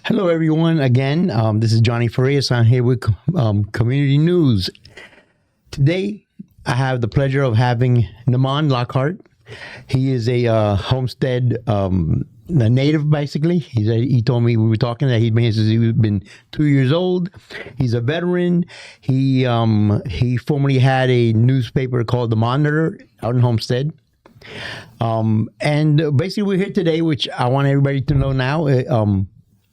Hello, everyone. Again, this is Johnny Farias. I'm here with Community News. Today, I have the pleasure of having Nimmond Lockhart. He is a Homestead a native, basically. He told me we were talking that he's been here since he's been 2 years old. He's a veteran. He formerly had a newspaper called The Monitor out in Homestead. And basically, we're here today, which I want everybody to know now.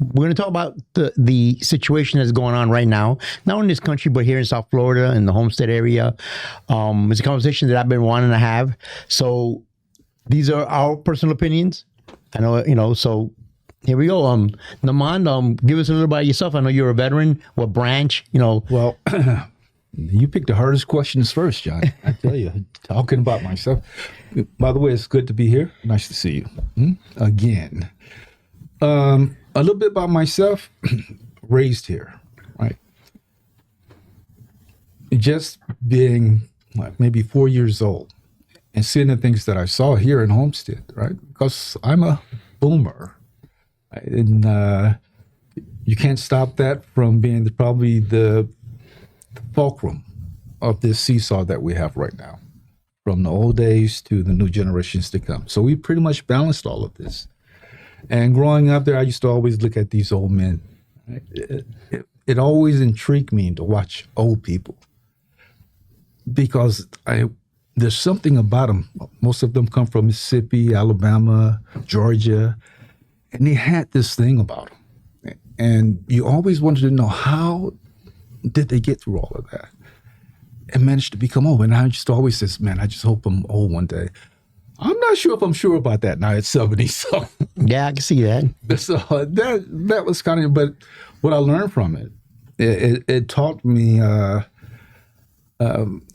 We're going to talk about the situation that's going on right now, not in this country, but here in South Florida, in the Homestead area. It's a conversation that I've been wanting to have. So these are our personal opinions. I know, so here we go. Nimmond, give us a little about yourself. I know you're a veteran. What branch, Well, you picked the hardest questions first, John. I tell you, talking about myself. By the way, it's good to be here. Nice to see you again. A little bit about myself. Raised here, right? Just being maybe 4 years old and seeing the things that I saw here in Homestead, right? Because I'm a boomer, right? And you can't stop that from being probably the fulcrum of this seesaw that we have right now, from the old days to the new generations to come. So we pretty much balanced all of this. And growing up there, I used to always look at these old men. Right? It always intrigued me to watch old people because there's something about them. Most of them come from Mississippi, Alabama, Georgia, and they had this thing about them. And you always wanted to know, how did they get through all of that and managed to become old? And I just always says, man, I just hope I'm old one day. I'm not sure if I'm sure about that now at 70. So yeah, I can see that. So that was kind of, but what I learned from it taught me to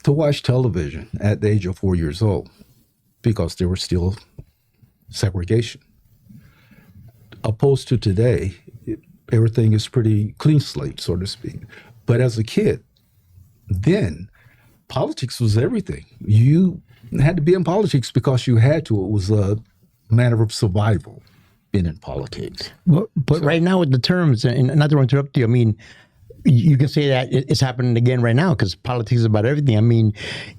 watch television at the age of 4 years old because there was still segregation. Opposed to today, everything is pretty clean slate, so to speak. But as a kid, then politics was everything. You had to be in politics because you had to. It was a matter of survival being in politics. But right now with the terms, and not to interrupt you, I mean, you can say that it's happening again right now because politics is about everything. I mean,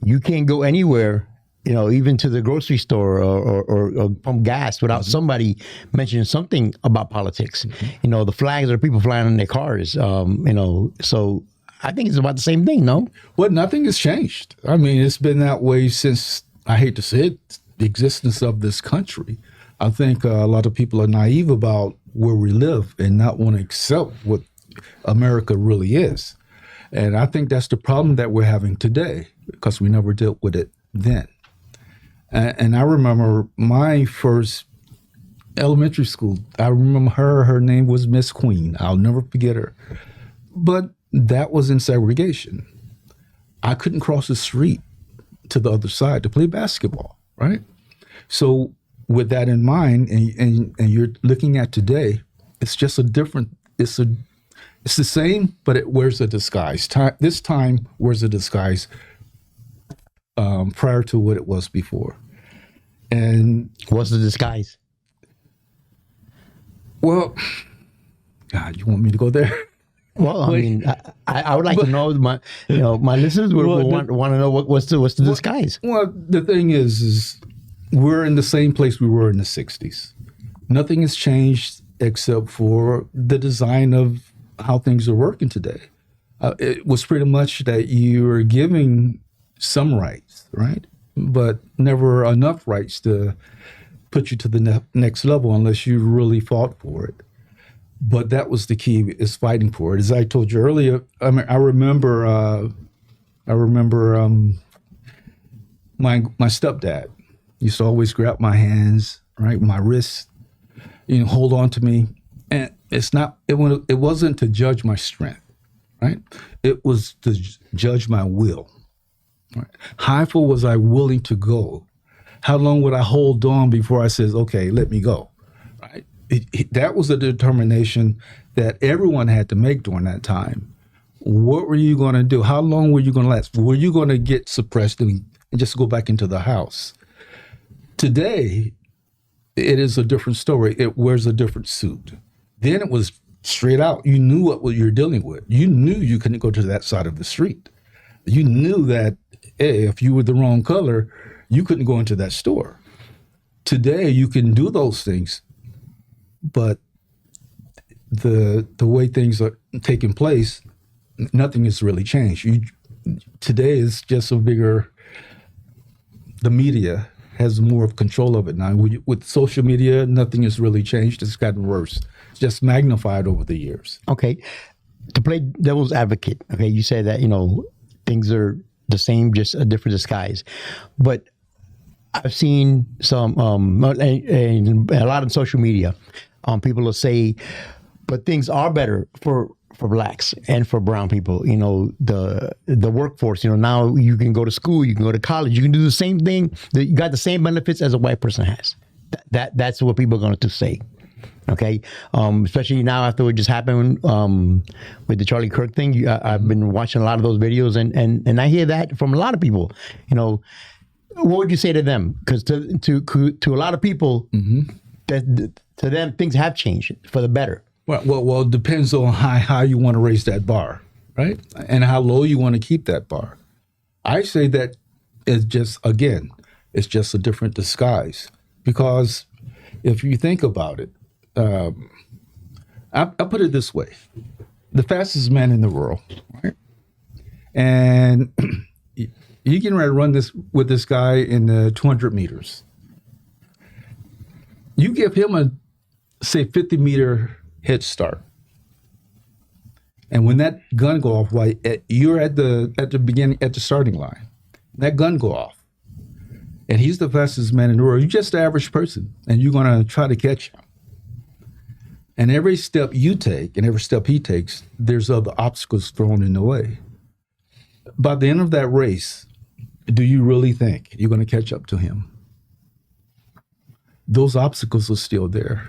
you can't go anywhere, even to the grocery store or pump gas without somebody mentioning something about politics. Mm-hmm. The flags or people flying in their cars, so I think it's about the same thing, no? Well, nothing has changed. I mean, it's been that way since, I hate to say it, the existence of this country. I think a lot of people are naive about where we live and not want to accept what America really is. And I think that's the problem that we're having today because we never dealt with it then. And I remember my first elementary school, I remember her name was Miss Queen. I'll never forget her. But that was in segregation. I couldn't cross the street to the other side to play basketball, right? So with that in mind, and you're looking at today, it's just a different, it's the same, but it wears a disguise. This time wears a disguise prior to what it was before. And what's the disguise? Well, God, you want me to go there? Well, I mean, I would like to know my listeners would want to know what's the disguise. Well, the thing is we're in the same place we were in the 60s. Nothing has changed except for the design of how things are working today. It was pretty much that you were giving some rights, right? But never enough rights to put you to the next level unless you really fought for it. But that was the key, is fighting for it. As I told you earlier, I mean, I remember my stepdad used to always grab my hands, right, my wrists, hold on to me, and it wasn't to judge my strength, right? It was to judge my will. Right? How far was I willing to go? How long would I hold on before I says, okay, let me go, right? That was a determination that everyone had to make during that time. What were you going to do? How long were you going to last? Were you going to get suppressed and just go back into the house? Today, it is a different story. It wears a different suit. Then it was straight out. You knew what you're dealing with. You knew you couldn't go to that side of the street. You knew that, hey, if you were the wrong color, you couldn't go into that store. Today, you can do those things, but the way things are taking place, nothing has really changed. Today is just a bigger. The media has more of control of it now. With social media, nothing has really changed. It's gotten worse. It's just magnified over the years. Okay, to play devil's advocate. Okay, you say that things are the same, just a different disguise, but I've seen some and a lot on social media. People will say, but things are better for blacks and for brown people. The workforce. Now you can go to school, you can go to college, you can do the same thing. You got the same benefits as a white person has. That's what people are going to say. Okay, especially now after what just happened with the Charlie Kirk thing. I've been watching a lot of those videos, and I hear that from a lot of people. What would you say to them? Because to a lot of people, that to them things have changed for the better. Well, it depends on how you want to raise that bar, right? And how low you want to keep that bar. I say that it's just a different disguise. Because if you think about it, I put it this way: the fastest man in the world, right? And you can run this with this guy in the 200 meters. You give him a, say, 50-meter head start, and when that gun go off, you're at the beginning, at the starting line, that gun go off, and he's the fastest man in the world. You're just the average person, and you're going to try to catch him. And every step you take, and every step he takes, there's other obstacles thrown in the way. By the end of that race, do you really think you're going to catch up to him? Those obstacles are still there,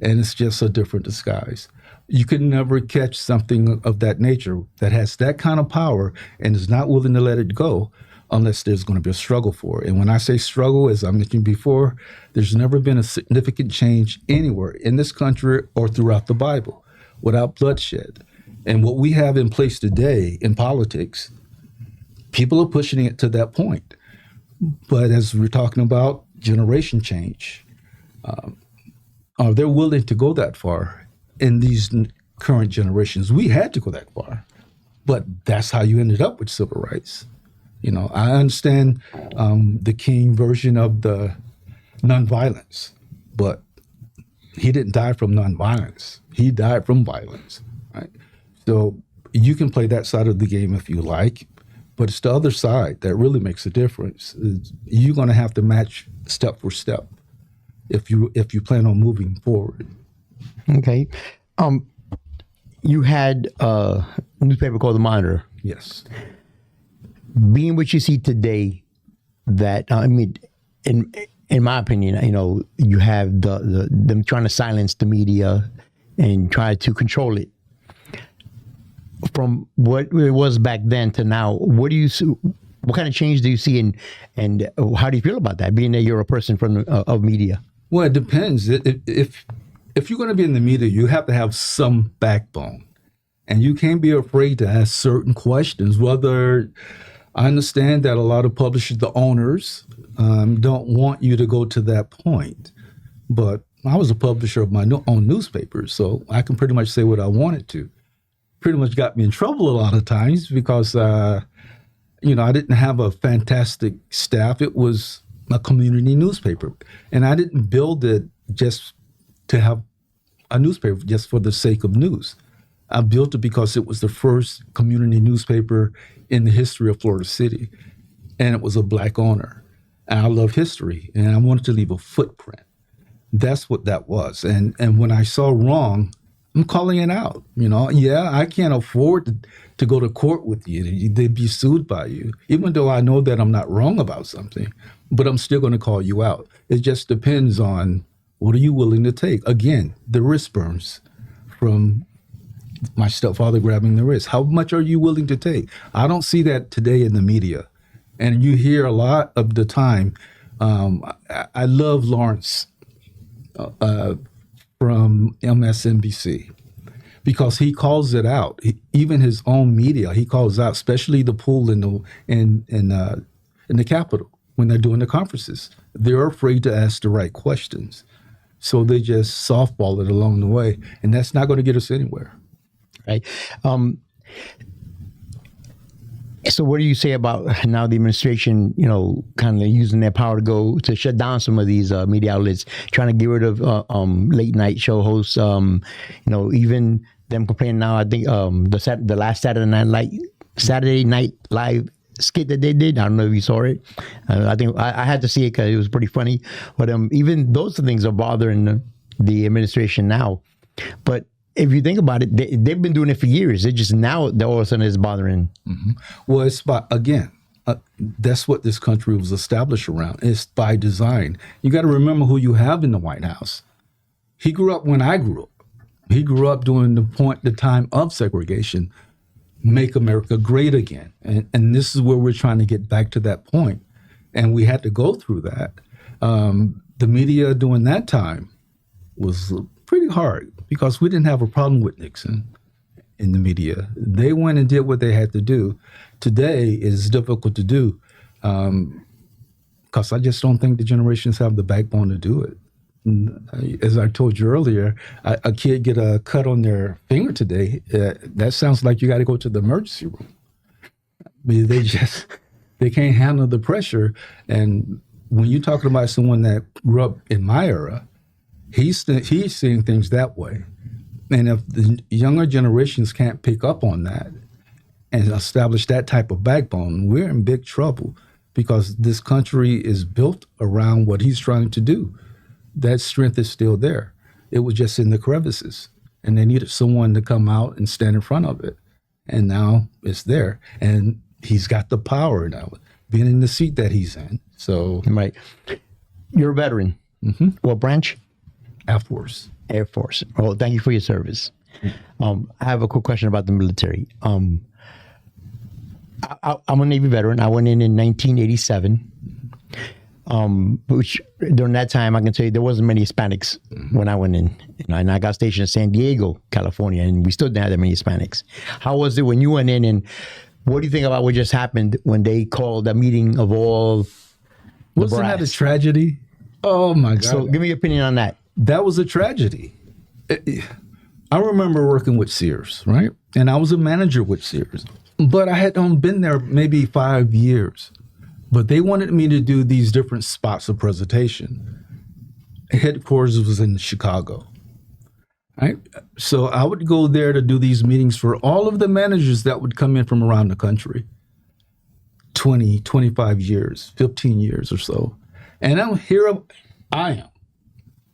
and it's just a different disguise. You can never catch something of that nature that has that kind of power and is not willing to let it go unless there's going to be a struggle for it. And when I say struggle, as I mentioned before, there's never been a significant change anywhere in this country or throughout the Bible without bloodshed. And what we have in place today in politics, people are pushing it to that point. But as we're talking about generation change, they're willing to go that far in these current generations. We had to go that far, but that's how you ended up with civil rights. I understand the King version of the nonviolence, but he didn't die from nonviolence. He died from violence, right? So you can play that side of the game if you like, but it's the other side that really makes a difference. You're going to have to match step for step if you plan on moving forward. Okay. You had a newspaper called The Monitor. Yes. Being what you see today, that in my opinion, you have them trying to silence the media and try to control it. From what it was back then to now, what do you see? What kind of change do you see, and how do you feel about that? Being that you're a person of media. Well, it depends. If you're going to be in the media, you have to have some backbone, and you can't be afraid to ask certain questions. Whether I understand that a lot of publishers, the owners, don't want you to go to that point, but I was a publisher of my own newspaper, so I can pretty much say what I wanted to. Pretty much got me in trouble a lot of times because, I didn't have a fantastic staff. It was a community newspaper, and I didn't build it just to have a newspaper just for the sake of news. I built it because it was the first community newspaper in the history of Florida City, and it was a black owner. And I love history, and I wanted to leave a footprint. That's what that was. And when I saw wrong, I'm calling it out. I can't afford to go to court with you. They'd be sued by you, even though I know that I'm not wrong about something, but I'm still going to call you out. It just depends on what are you willing to take. Again, the wrist burns from my stepfather grabbing the wrist. How much are you willing to take? I don't see that today in the media. And you hear a lot of the time. I love Lawrence from MSNBC. because he calls it out. Even his own media, he calls out, especially the pool in the Capitol when they're doing the conferences. They're afraid to ask the right questions. So they just softball it along the way, and that's not going to get us anywhere. Right. So what do you say about now the administration, kind of using their power to shut down some of these media outlets, trying to get rid of late night show hosts, even them complaining now, I think the last Saturday Night Live skit that they did, I don't know if you saw it. I think I had to see it because it was pretty funny. But even those things are bothering the administration now. But if you think about it, they've been doing it for years. It just now all of a sudden it's bothering. Mm-hmm. Well, it's that's what this country was established around. It's by design. You got to remember who you have in the White House. He grew up when I grew up. He grew up during the time of segregation, make America great again. And this is where we're trying to get back to that point. And we had to go through that. The media during that time was pretty hard because we didn't have a problem with Nixon in the media. They went and did what they had to do. Today is difficult to do because I just don't think the generations have the backbone to do it. As I told you earlier, a kid get a cut on their finger today. That sounds like you got to go to the emergency room. I mean, they can't handle the pressure. And when you're talking about someone that grew up in my era, he's seeing things that way. And if the younger generations can't pick up on that and establish that type of backbone, we're in big trouble because this country is built around what he's trying to do. That strength is still there. It was just in the crevices, and they needed someone to come out and stand in front of it. And now it's there, and he's got the power now, being in the seat that he's in. So, right, you're a veteran. Mm-hmm. What branch? Air Force. Air Force. Well, thank you for your service. I have a quick question about the military. I'm a Navy veteran. I went in 1987. Which during that time, I can tell you there wasn't many Hispanics when I went in. And I got stationed in San Diego, California, and we still didn't have that many Hispanics. How was it when you went in, and what do you think about what just happened when they called a meeting of all the Wasn't brass? that a tragedy? Oh, my God. So give me your opinion on that. That was a tragedy. I remember working with Sears, right? And I was a manager with Sears. But I had only been there maybe 5 years. But they wanted me to do these different spots of presentation. Headquarters was in Chicago. Right? So I would go there to do these meetings for all of the managers that would come in from around the country. 20, 25 years, 15 years or so. And I am,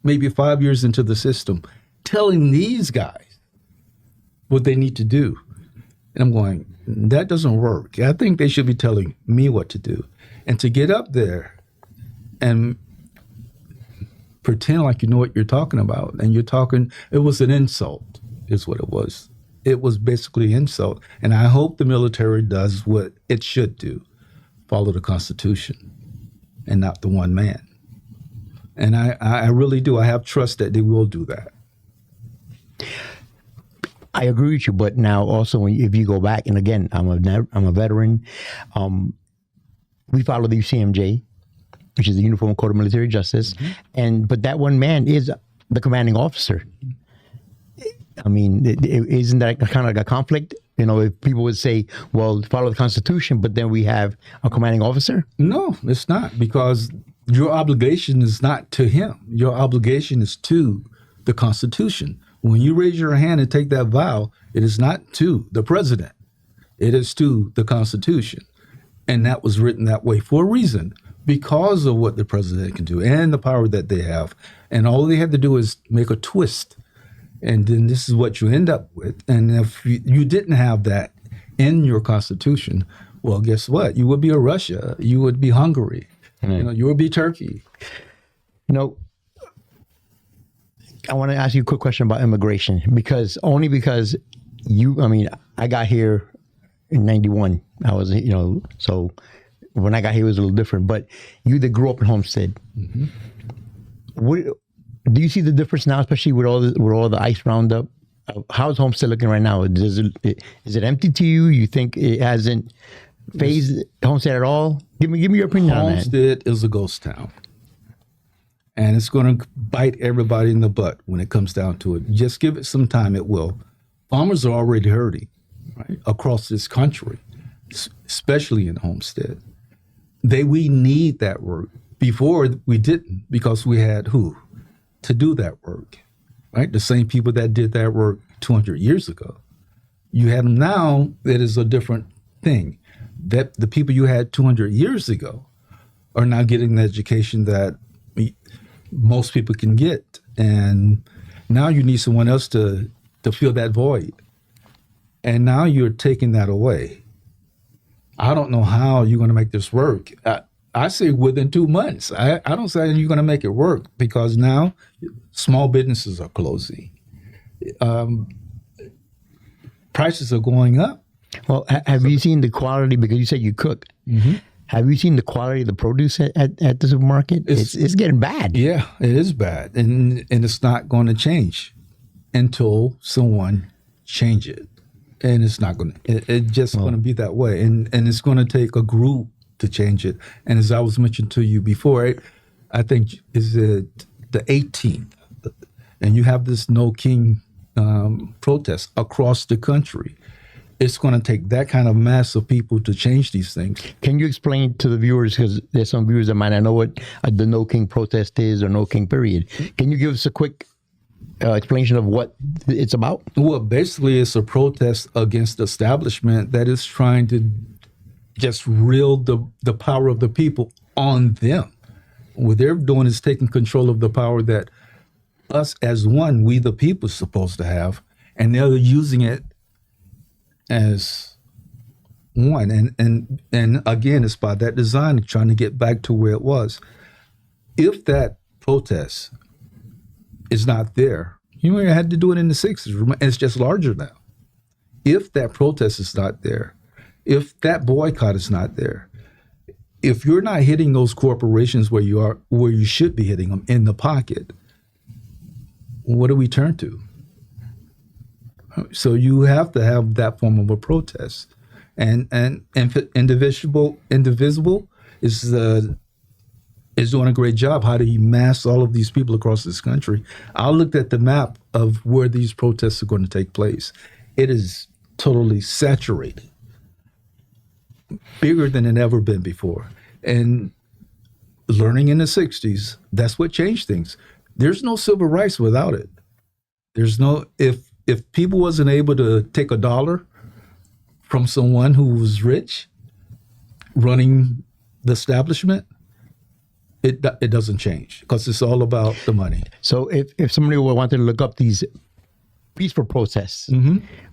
maybe 5 years into the system, telling these guys what they need to do. And I'm going, that doesn't work. I think they should be telling me what to do. And to get up there and pretend like you know what you're talking about, and it was an insult, is what it was. It was basically an insult. And I hope the military does what it should do, follow the Constitution and not the one man. And I really do. I have trust that they will do that. I agree with you, but now also if you go back, and again, I'm a veteran. We follow the UCMJ, which is the Uniform Code of Military Justice, but that one man is the commanding officer. I mean, isn't that kind of like a conflict? If people would say, "Well, follow the Constitution," but then we have a commanding officer. No, it's not, because your obligation is not to him. Your obligation is to the Constitution. When you raise your hand and take that vow, it is not to the president. It is to the Constitution. And that was written that way for a reason, because of what the president can do and the power that they have. And all they had to do is make a twist. And then this is what you end up with. And if you didn't have that in your Constitution, well, guess what? You would be a Russia. You would be Hungary. You would be Turkey. I want to ask you a quick question about immigration, because I got here in 91. I was, so when I got here it was a little different, but you that grew up in Homestead. What do you see the difference now, especially with all the ICE roundup? How's Homestead looking right now? Is it empty to you? You think it hasn't phased Homestead at all? Give me your opinion on that. Homestead is a ghost town. And it's going to bite everybody in the butt when it comes down to it. Just give it some time, it will. Farmers are already hurting, right, across this country, especially in Homestead. We need that work. Before, we didn't, because we had who to do that work, right? The same people that did that work 200 years ago. You have them now, that is a different thing. That the people you had 200 years ago are now getting the education that most people can get, and now you need someone else to fill that void, and now you're taking that away. I don't know how you're going to make this work. I say within 2 months. I don't say you're going to make it work, because now small businesses are closing. Prices are going up. Well, have you seen the quality? Because you said you cook. Mm-hmm. Have you seen the quality of the produce at the supermarket? It's getting bad. Yeah, it is bad. And it's not going to change until someone change it. And it's not going to, it's just going to be that way. And it's going to take a group to change it. And as I was mentioning to you before, I think is it the 18th, and you have this No King protest across the country. It's going to take that kind of mass of people to change these things. Can you explain to the viewers, because there's some viewers that might not know what the No King protest is, or No King period. Can you give us a quick explanation of what it's about? Well, basically, it's a protest against the establishment that is trying to just reel the power of the people on them. What they're doing is taking control of the power that us as one, we the people, is supposed to have, and they're using it as one. And again, it's by that design, trying to get back to where it was. If that protest is not there, you had to do it in the 60s. It's just larger now. If that protest is not there, if that boycott is not there, if you're not hitting those corporations where you should be hitting them in the pocket, what do we turn to? So you have to have that form of a protest, and Indivisible is doing a great job. How do you mass all of these people across this country? I looked at the map of where these protests are going to take place. It is totally saturated, bigger than it ever been before. And learning in the 60s, that's what changed things. There's no civil rights without it. There's no, if people wasn't able to take $1 from someone who was rich running the establishment, it doesn't change, because it's all about the money. So if somebody wanted to look up these peaceful protests,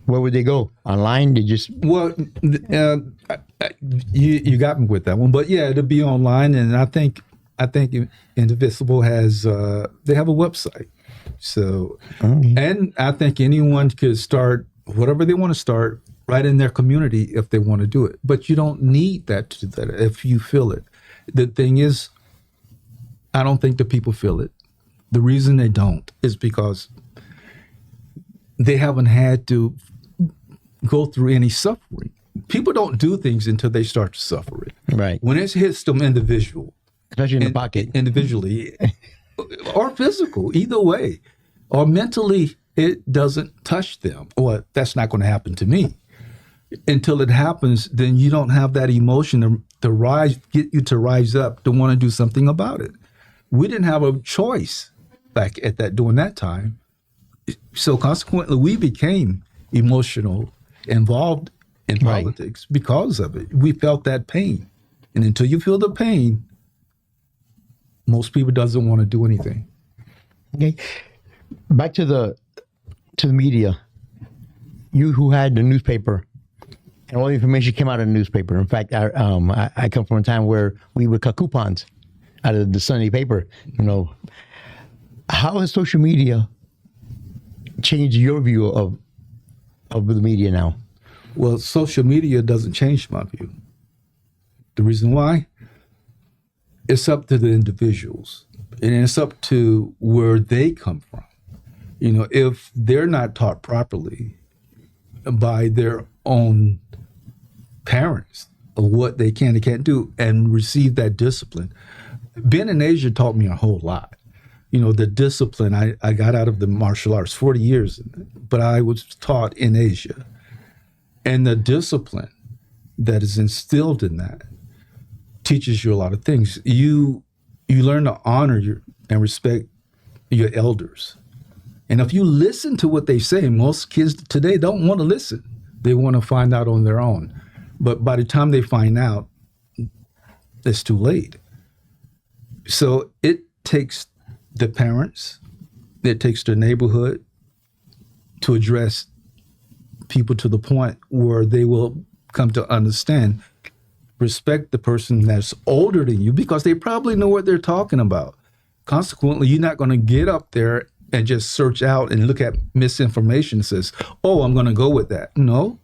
where would they go? Online? They just you got me with that one, but yeah, it'll be online, and I think Indivisible has they have a website. So, and I think anyone could start whatever they want to start right in their community if they want to do it. But you don't need that to do that if you feel it. The thing is, I don't think the people feel it. The reason they don't is because they haven't had to go through any suffering. People don't do things until they start to suffer it. Right. When it hits them especially in the pocket, individually, or physical, either way, or mentally, it doesn't touch them. Or that's not going to happen to me. Until it happens, then you don't have that emotion to get you to rise up to want to do something about it. We didn't have a choice back during that time. So consequently, we became emotional, involved in politics because of it. We felt that pain. And until you feel the pain, most people doesn't want to do anything. Okay. Back to the media. You who had the newspaper, and all the information came out of the newspaper. In fact, I come from a time where we would cut coupons out of the Sunday paper. How has social media changed your view of the media now? Well, social media doesn't change my view. The reason why? It's up to the individuals, and it's up to where they come from. If they're not taught properly by their own parents of what they can and can't do and receive that discipline. Being in Asia taught me a whole lot. The discipline, I got out of the martial arts 40 years, but I was taught in Asia. And the discipline that is instilled in that teaches you a lot of things. You learn to honor and respect your elders. And if you listen to what they say, most kids today don't want to listen. They want to find out on their own. But by the time they find out, it's too late. So it takes the parents, it takes the neighborhood to address people to the point where they will come to understand, respect the person that's older than you because they probably know what they're talking about. Consequently, you're not going to get up there and just search out and look at misinformation and says, oh, I'm going to go with that. No,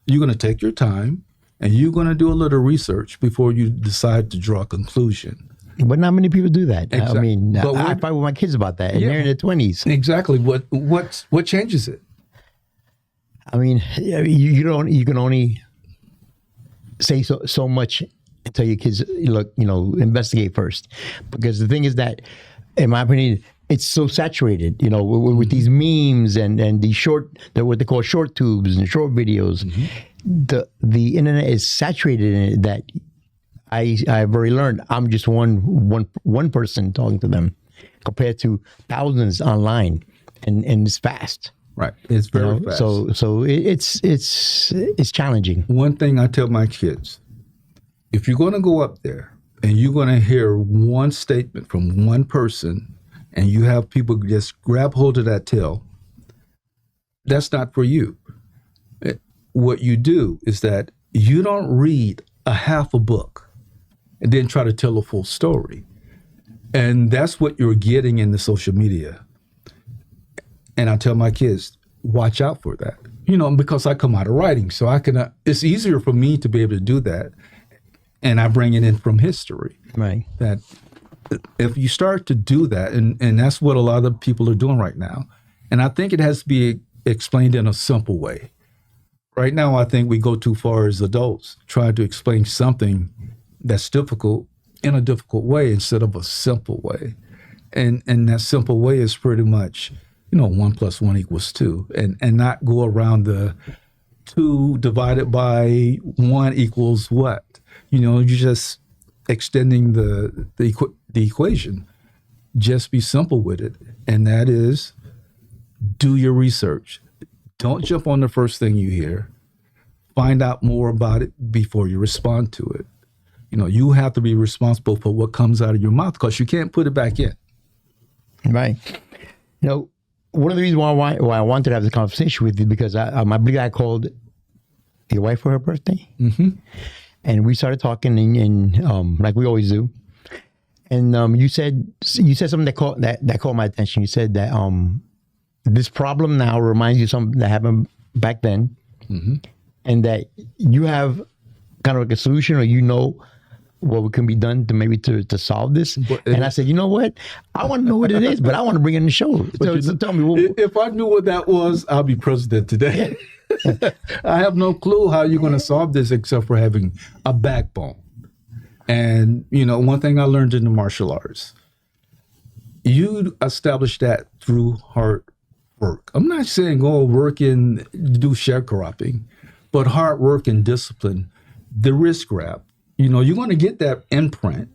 you're going to take your time and you're going to do a little research before you decide to draw a conclusion. But not many people do that. Exactly. I mean, I fight with my kids about that, and they're in their 20s. Exactly. What changes it? I mean, you can only say so much until your kids investigate first, because the thing is that, in my opinion, it's so saturated, with these memes and these what they call short tubes and short videos. Mm-hmm. The internet is saturated in it that I've already learned I'm just one person talking to them compared to thousands online, and it's fast. Right, it's very fast. So it's challenging. One thing I tell my kids: if you're going to go up there and you're going to hear one statement from one person, and you have people just grab hold of that tail, that's not for you. What you do is that you don't read a half a book and then try to tell a full story. And that's what you're getting in the social media. And I tell my kids, watch out for that. Because I come out of writing, so it's easier for me to be able to do that. And I bring it in from history. Right. That if you start to do that, and that's what a lot of people are doing right now, and I think it has to be explained in a simple way. Right now, I think we go too far as adults, trying to explain something that's difficult in a difficult way instead of a simple way. And that simple way is pretty much, 1 + 1 = 2, and not go around the 2 divided by 1 equals what? You're just extending the equation. Just be simple with it. And that is, do your research. Don't jump on the first thing you hear. Find out more about it before you respond to it. You have to be responsible for what comes out of your mouth because you can't put it back in. Right. One of the reasons why I wanted to have this conversation with you, because I believe I called your wife for her birthday. Mm-hmm. And we started talking and like we always do. And you said something that caught my attention. You said that this problem now reminds you of something that happened back then. Mm-hmm. And that you have kind of like a solution, or what can be done to solve this. And I said, you know what? I want to know what it is, but I want to bring it in the show. So tell me. If I knew what that was, I'll be president today. I have no clue how you're going to solve this except for having a backbone. And, one thing I learned in the martial arts, you establish that through hard work. I'm not saying go work and do sharecropping, but hard work and discipline, the wrist grab. You're going to get that imprint,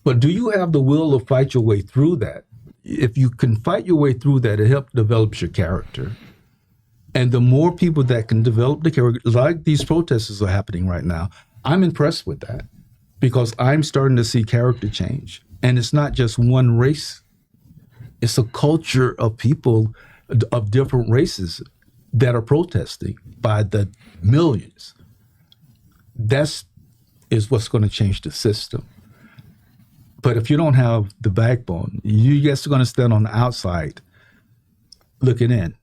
but do you have the will to fight your way through that? If you can fight your way through that, it helps develop your character. And the more people that can develop the character, like these protesters are happening right now, I'm impressed with that because I'm starting to see character change. And it's not just one race. It's a culture of people of different races that are protesting by the millions. That's what's going to change the system. But if you don't have the backbone, you're just going to stand on the outside looking in.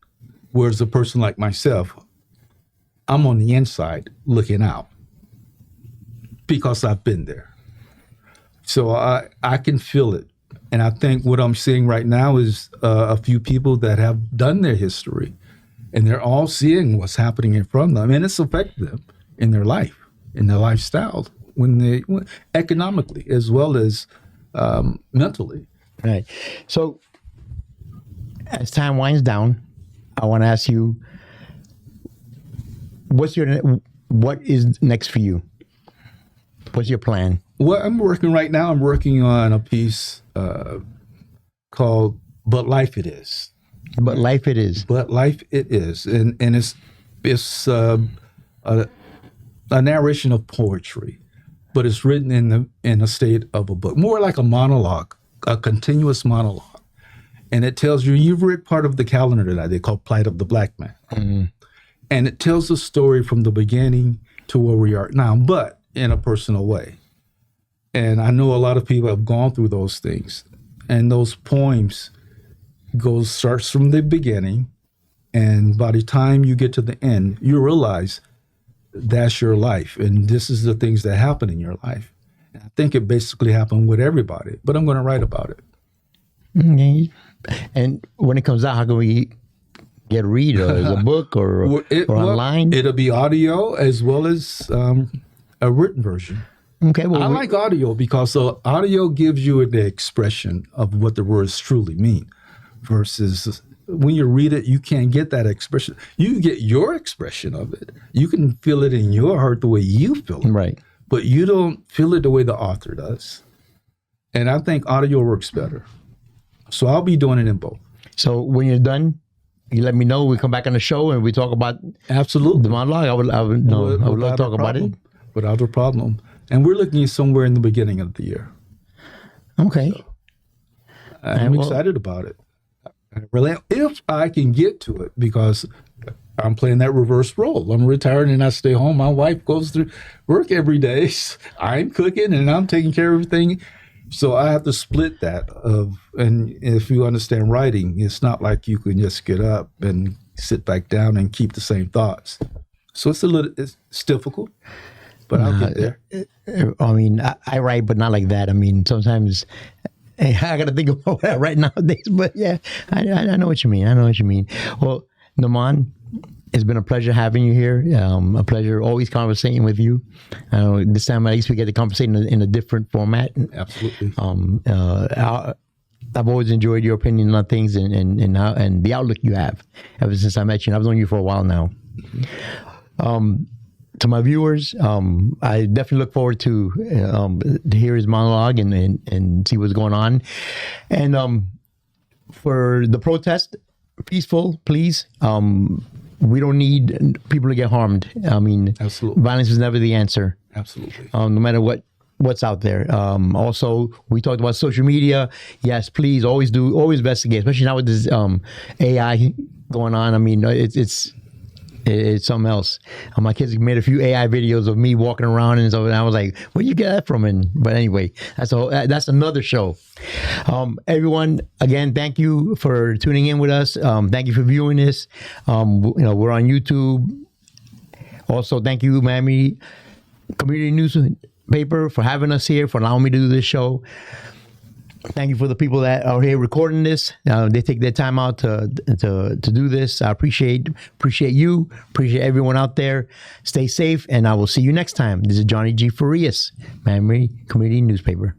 Whereas a person like myself, I'm on the inside looking out because I've been there. So I can feel it And I think what I'm seeing right now is a few people that have done their history, and they're all seeing what's happening in front of them, and it's affected them in their life, in their lifestyle, economically as well as mentally. Right. So, as time winds down, I want to ask you, what is next for you? What's your plan? Well, I'm working on a piece called "But Life It Is." But life it is. But life it is, and it's a narration of poetry, but it's written in a state of a book, more like a monologue, a continuous monologue, and it tells you. You've read part of the calendar that I did called "Plight of the Black Man," Mm-hmm. and it tells the story from the beginning to where we are now, but in a personal way. And I know a lot of people have gone through those things, and those poems starts from the beginning, and by the time you get to the end, you realize that's your life, and this is the things that happen in your life. And I think it basically happened with everybody, but I'm going to write about it. Okay. And when it comes out, how can we get read as a book or online? It'll be audio as well as a written version. Okay. Well, I like audio because audio gives you the expression of what the words truly mean, versus when you read it, you can't get that expression. You get your expression of it. You can feel it in your heart the way you feel it. Right. But you don't feel it the way the author does. And I think audio works better. So I'll be doing it in both. So when you're done, you let me know. We come back on the show and we talk about Absolutely. the monologue. I would love to talk about it. Without a problem. And we're looking at somewhere in the beginning of the year. Okay. So I'm excited about it. Really, if I can get to it, because I'm playing that reverse role. I'm retired and I stay home. My wife goes through work every day. I'm cooking and I'm taking care of everything. So I have to split that. And if you understand writing, it's not like you can just get up and sit back down and keep the same thoughts. So it's difficult, but I'll get there. I mean, I write, but not like that. I mean, sometimes I got to think about what I write nowadays. But yeah, I know what you mean. I know what you mean. Well, Nimmond, it's been a pleasure having you here. A pleasure always conversating with you. This time at least we get to conversate in a different format. Absolutely. I've always enjoyed your opinion on things and the outlook you have ever since I met you. And I've known you for a while now. To my viewers, I definitely look forward to hear his monologue and see what's going on. And for the protest, peaceful, please. We don't need people to get harmed. I mean, Absolutely. Violence is never the answer. Absolutely. No matter what's out there. Also, we talked about social media. Yes, please always investigate, especially now with this AI going on. I mean, it's something else. My kids made a few AI videos of me walking around and so, and I was like, "Where'd you get that from?" But anyway, that's another show. Everyone, again, thank you for tuning in with us. Thank you for viewing this. We're on YouTube. Also, thank you, Miami Community Newspaper, for having us here, for allowing me to do this show. Thank you for the people that are here recording this. They take their time out to do this. I appreciate you. Appreciate everyone out there. Stay safe, and I will see you next time. This is Johnny G. Farias, Miami Community Newspaper.